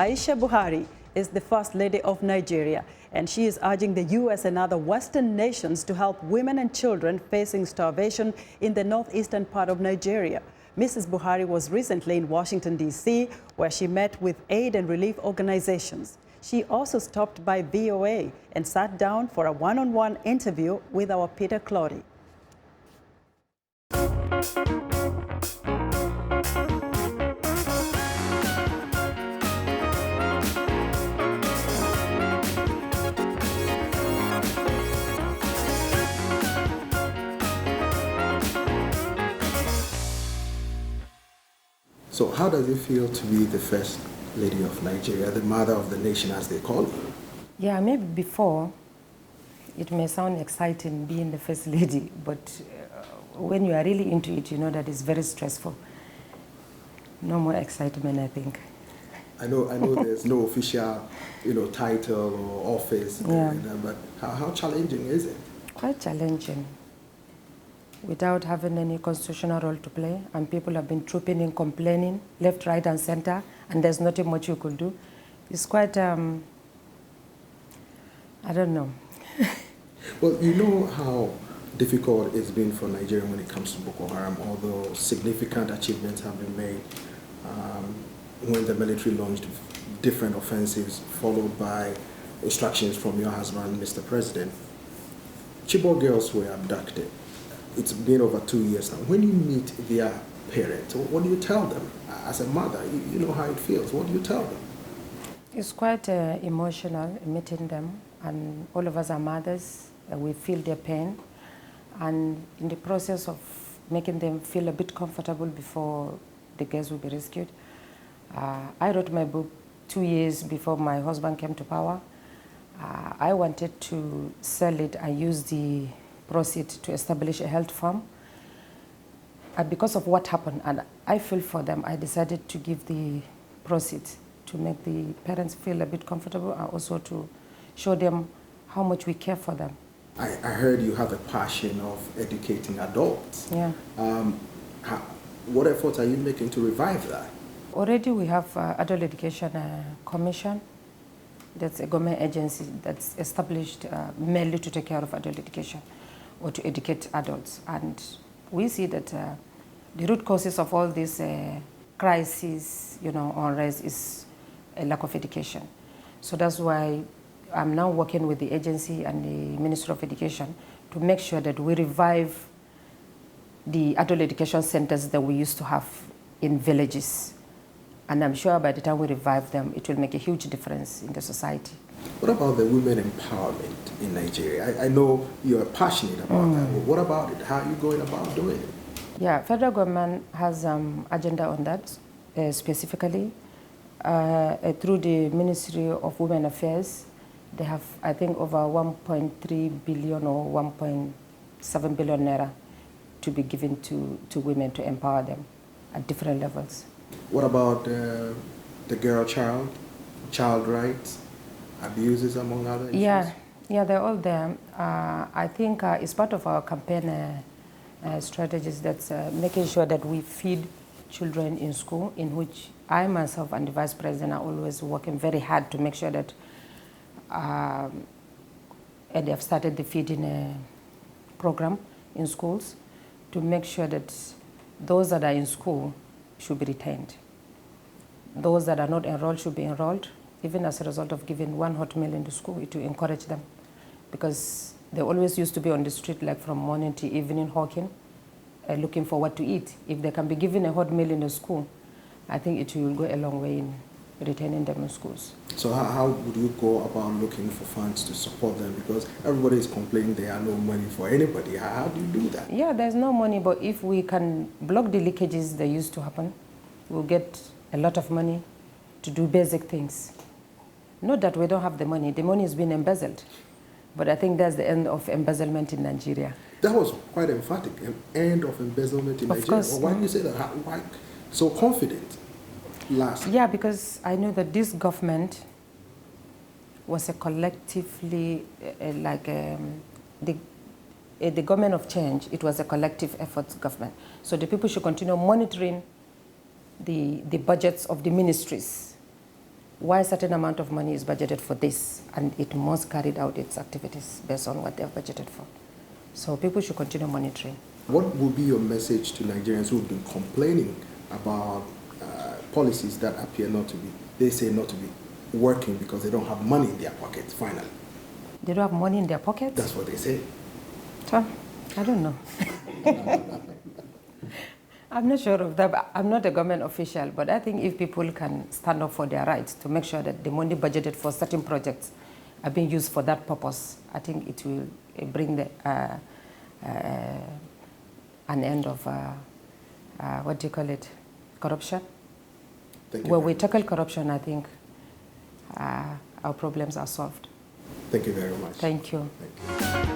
Aisha Buhari is the First Lady of Nigeria, and she is urging the U.S. and other Western nations to help women and children facing starvation in the northeastern part of Nigeria. Mrs. Buhari was recently in Washington, D.C., where she met with aid and relief organizations. She also stopped by VOA and sat down for a one-on-one interview with our Peter Clottey. So how does it feel to be the First Lady of Nigeria, the mother of the nation as they call you? Yeah, maybe before it may sound exciting being the First Lady, but when you are really into it, you know that it's very stressful. No more excitement, I think. I know there's no official, title or office, yeah. But how challenging is it? Quite challenging. Without having any constitutional role to play, and people have been trooping in, complaining, left, right, and center, and there's nothing much you could do. It's quite, I don't know. Well, you know how difficult it's been for Nigeria when it comes to Boko Haram, although significant achievements have been made when the military launched different offensives, followed by instructions from your husband, Mr. President. Chibok girls were abducted. It's been over 2 years now. When you meet their parents, what do you tell them? As a mother, you know how it feels. What do you tell them? It's quite emotional meeting them, and all of us are mothers. We feel their pain, and in the process of making them feel a bit comfortable before the girls will be rescued, I wrote my book 2 years before my husband came to power. I wanted to sell it and use the proceeds to establish a health farm. And because of what happened, and I feel for them, I decided to give the proceeds to make the parents feel a bit comfortable and also to show them how much we care for them. I heard you have a passion of educating adults. Yeah. What efforts are you making to revive that? Already we have Adult Education Commission. That's a government agency that's established mainly to take care of adult education or to educate adults. And we see that the root causes of all these crises, unrest is a lack of education. So that's why I'm now working with the agency and the Ministry of Education to make sure that we revive the adult education centers that we used to have in villages. And I'm sure by the time we revive them, it will make a huge difference in the society. What about the women empowerment in Nigeria? I know you're passionate about that. What about it? How are you going about doing it? Yeah, federal government has agenda on that specifically. Through the Ministry of Women Affairs, they have, I think, over 1.3 billion or 1.7 billion naira to be given to women to empower them at different levels. What about the girl child rights, abuses, among other issues? Yeah, they're all there. I think it's part of our campaign strategies that's making sure that we feed children in school, in which I myself and the Vice President are always working very hard to make sure that and they have started the feeding program in schools to make sure that those that are in school should be retained. Those that are not enrolled should be enrolled. Even as a result of giving 1 hot meal in the school, it will encourage them. Because they always used to be on the street, like from morning to evening, hawking, looking for what to eat. If they can be given a hot meal in the school, I think it will go a long way in retaining them in schools. So how would you go about looking for funds to support them? Because everybody is complaining there are no money for anybody. How do you do that? Yeah, there's no money, but if we can block the leakages that used to happen, we'll get a lot of money to do basic things. Not that we don't have the money is being embezzled. But I think that's the end of embezzlement in Nigeria. That was quite emphatic, an end of embezzlement in Nigeria. Course. Why do you say that? Why so confident? Yeah, because I know that this government was a collectively, the government of change, it was a collective effort government. So the people should continue monitoring the budgets of the ministries why a certain amount of money is budgeted for this, and it must carry out its activities based on what they have budgeted for. So people should continue monitoring. What would be your message to Nigerians who have been complaining about policies that appear not to be, they say not to be working because they don't have money in their pockets, finally? They don't have money in their pockets? That's what they say. So, I don't know. I'm not sure of that. I'm not a government official, but I think if people can stand up for their rights to make sure that the money budgeted for certain projects are being used for that purpose, I think it will bring the, an end of, what do you call it, corruption? When we tackle corruption, I think our problems are solved. Thank you very much. Thank you. Thank you.